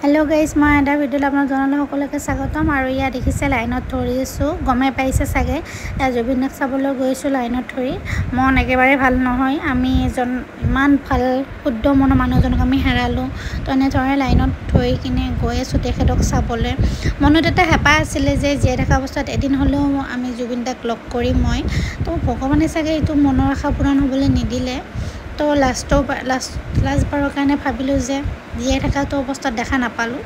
hello guys मैं এটা ভিডিওত আপোনাক জনালে সকলোকে স্বাগতম আৰু ইয়া দেখিছে লাইনত ধৰিছো গমে পাইছে সাগে জুবিনক চাবলৈ গৈছো লাইনত ধৰি মন একেবাৰে ভাল নহয় আমি এজন ইমান ভাল শুদ্ধ মন মানুহজনক আমি হেৰালো তো এনে ধৰে লাইনত ধৰি কিনে গৈ আছো তেখেতক চাবলৈ মনত এটা হেপা আছিল যে জীয়াই থকা অৱস্থাত এদিন হলেও আমি জুবিনদাক লগ কৰি মই তো ভগৱানে সাগে এইটো মনৰ আশা পূৰণ হ'বলৈ নিদিলে তো লাষ্ট বাৰৰ কাৰণে ভাবিলো যে জীয়াই থকাটো অৱস্থাত দেখা নাপালো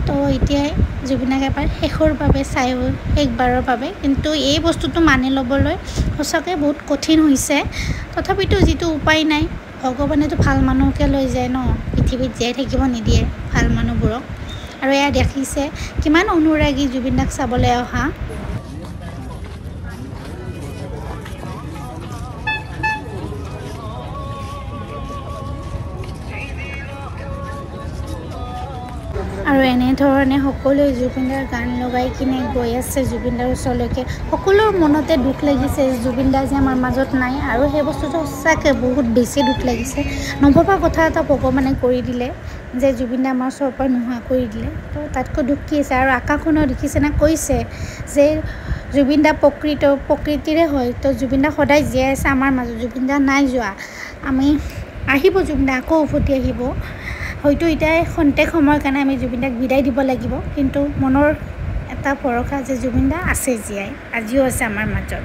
তো এতিয়াই জুবিনক এবাৰ শেষৰ বাবে চাই শেষবাৰৰ বাবে কিন্তু এই বস্তুটো মানি ল'বলৈ সঁচাকৈ বহুত কঠিন হৈছে তথাপিতো যিটো উপায় নাই ভগৱানেতো ভাল মানুহকে লৈ যায় ন পৃথিৱীত জীয়াই থাকিব নিদিয়ে ভাল মানুহবোৰক আৰু এয়া দেখিছে কিমান অনুৰাগী জুবিনক চাবলৈ অহা আৰু এনে ধৰণে সকলো জুবিনদাৰ গান লগাই কিনে গৈ আছে জুবিনদাৰ ওচৰলৈকে সকলো মনতে দুখ লাগিছে জুবিনদা যে আমাৰ মাজত নাই আৰু সেই বস্তুটো সঁচাকৈ বহুত বেছি দুখ লাগিছে নভবা কথা এটা ভগৱানে কৰি দিলে যে জুবিনদা আমাৰ ওচৰৰ পৰা নোহোৱা কৰি দিলে তো তাতকৈ দুখ কি আছে আৰু আকাশখনো দেখিছে না কৈছে যে জুবিনদা প্ৰকৃতিৰে হয় তো জুবিনদা সদায় জীয়াই আছে আমাৰ মাজত জুবিনদা নাই যোৱা আমি আহিব জুবিনদা আকৌ উভতি আহিব হয়তো এতিয়া খন্তেক সময়ৰ কাৰণে আমি জুবিনদাক বিদায় দিব লাগিব কিন্তু মনৰ এটা ভৰসা যে জুবিনদা আছে জীয়াই আজিও আছে আমাৰ মাজত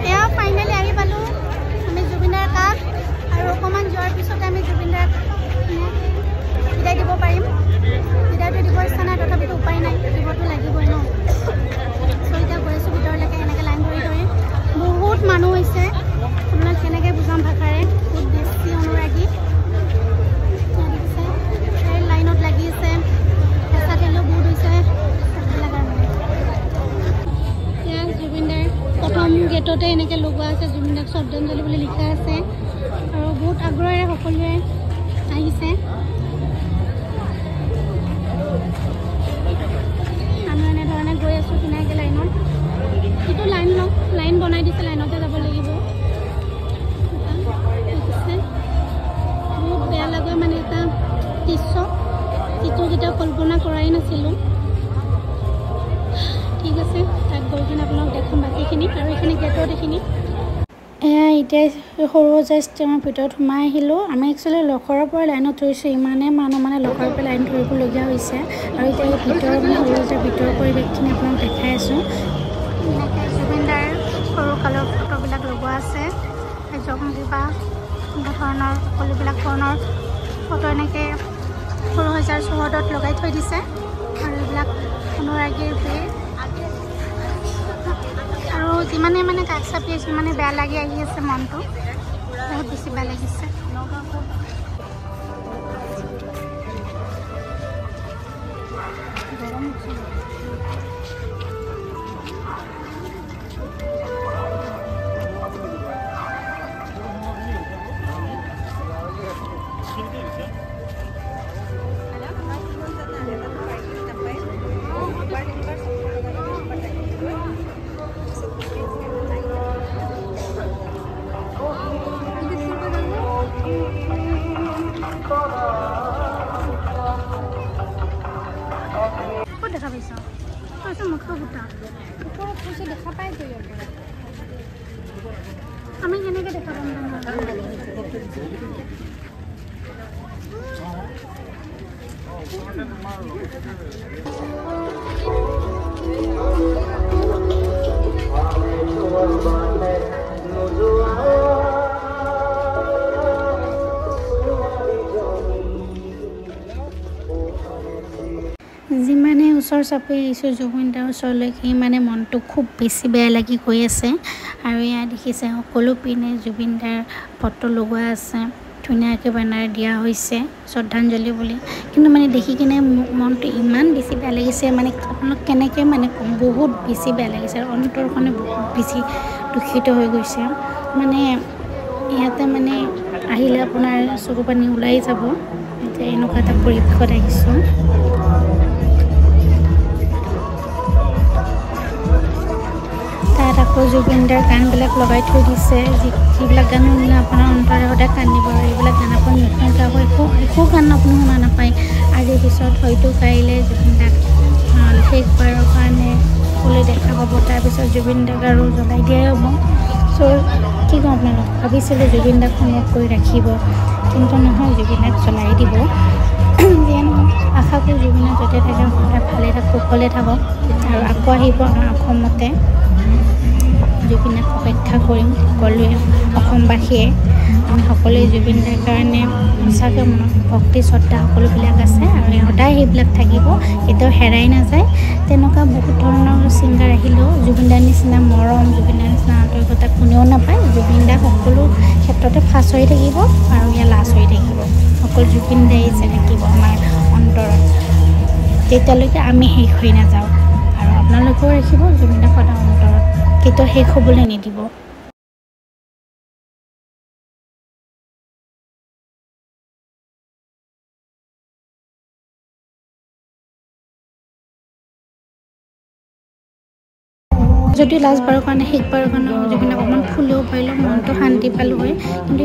এয়া ফাইনেলি আহি পালো আমি জুবিনদাৰ কাষ আৰু অকণমান যোৱাৰ পিছতে আমি জুবিনদাক বিদায় দিব পাৰিম বিদায়টো দিব ইচ্ছা নাই তথাপিতো উপায় নাই দিবতো লাগিবই ন बहुत मानुह হৈছে আপোনাক কেনেকৈ বুজাম ভাষাৰে বহুত বেছি অনুৰাগী লাইনত লাগি আছে পেছা তেলো বহুত হৈছে জুবিনদাৰ প্ৰথম গেটতে এনেকৈ লগোৱা আছে জুবিনদাক শ্ৰদ্ধাঞ্জলি বুলি লিখা আছে আৰু বহুত আগ্ৰহেৰে সকলোৱে আহিছে আমি এনেধৰণে গৈ আছোঁ ধুনীয়াকৈ লাইনত এইটো লাইন বনাই দিছে লাইনতে যাব লাগিব বহুত বেয়া লাগে মানে এটা দৃশ্য যিটো কেতিয়াও কল্পনা কৰাই নাছিলোঁ ঠিক আছে তাত গৈ কিনে আপোনাক দেখাম বাকীখিনি আৰু এইখিনি গেটত এইখিনি এয়া এতিয়া সৰু ষ্টেমৰ ভিতৰত সোমাই আহিলোঁ আমি একচুৱেলি লখৰাৰ পৰা লাইনত ধৰিছোঁ ইমানে মানুহ মানে লখৰাৰ পৰা লাইন ধৰিবলগীয়া হৈছে আৰু এতিয়া এই ভিতৰৰ ভিতৰৰ পৰিৱেশখিনি আপোনাক দেখাই আছোঁ জুবিনদাৰ সৰুকালৰ ফটোবিলাক লগোৱা আছে কিবা ধৰণৰ সকলোবিলাক ধৰণৰ ফটো এনেকৈ সৰু সজাৰ চৌহদত লগাই থৈ দিছে আৰু এইবিলাক অনুৰাগীৰ ভিৰ আৰু যিমানে মানে কাষ চাপি আছে সিমানে বেয়া লাগি আহি আছে মনটো বহুত বেছি বেয়া লাগিছে দেখা পাইছ তইতো মুখটো গোটা ওপৰত কৈছে দেখা পাই গৈ আমি কেনেকৈ দেখা পাম যিমানে ওচৰ চাপি আহিছোঁ জুবিনদাৰ ওচৰলৈকে সিমানে মনটো খুব বেছি বেয়া লাগি গৈ আছে আৰু এয়া দেখিছে সকলো পিনে জুবিনদাৰ ফটো লগোৱা আছে ধুনীয়াকৈ বেনাৰ দিয়া হৈছে শ্ৰদ্ধাঞ্জলি বুলি কিন্তু মানে দেখি কিনে মনটো ইমান বেছি বেয়া লাগিছে মানে আপোনাক কেনেকৈ মানে বহুত বেছি বেয়া লাগিছে আৰু অন্তৰখনে বহুত বেছি দুখিত হৈ গৈছে মানে ইয়াতে মানে আহিলে আপোনাৰ চকু পানী ওলাই যাব যে এনেকুৱা এটা পৰিৱেশত আহিছোঁ আকৌ জুবিনদাৰ গানবিলাক লগাই থৈ দিছে যিবিলাক গান শুনিলে আপোনাৰ অন্তৰে সদায় কান্দিব আৰু এইবিলাক গান আপুনি নুশুনিলে একো গান আপুনি শুনা নাপায় আজিৰ পিছত হয়তো কাইলৈ জুবিনদাক শেষবাৰৰ কাৰণে সকলোৱে দেখা পাব তাৰপিছত জুবিনদাক আৰু জ্বলাই দিয়াই হ'ব চ' কি ক'ম আপোনালোক ভাবিছিলোঁ জুবিনদাক সংৰক্ষণ কৰি ৰাখিব কিন্তু নহয় জুবিনদাক জ্বলাই দিব যিয়ে নহয় আশা কৰোঁ জুবিনদাক য'তে থাকে সদায় ভালে থাকক কুশলে থাকক আৰু আকৌ আহিব আমাৰ অসমতে জুবিনদাক অপেক্ষা কৰিম সকলোৱে অসমবাসীয়ে আমি সকলোৱে জুবিনদাৰ কাৰণে সঁচাকৈ মনত ভক্তি শ্ৰদ্ধা সকলোবিলাক আছে আৰু সদায় সেইবিলাক থাকিব কেতিয়াও হেৰাই নাযায় তেনেকুৱা বহুত ধৰণৰ ছিংগাৰ আহিলেও জুবিনদাৰ নিচিনা মৰম জুবিনদাৰ নিচিনা আন্তৰিকতা কোনেও নাপায় জুবিনদা সকলো ক্ষেত্ৰতে ফাৰ্ষ্ট হৈ থাকিব আৰু ইয়াৰ লাষ্ট হৈ থাকিব অকল জুবিনদাই যে থাকিব আমাৰ অন্তৰত তেতিয়ালৈকে আমি শেষ হৈ নাযাওঁ আৰু আপোনালোকেও ৰাখিব জুবিনদাক সদায় অন্তৰত কেতিয়াও শেষ হ'বলৈ নিদিব যদি লাষ্টবাৰৰ কাৰণে শেষবাৰৰ কাৰণে জুবিনদাক অকণমান ফুলেও পাৰিলোঁ মনটো শান্তি পালোঁ হয় কিন্তু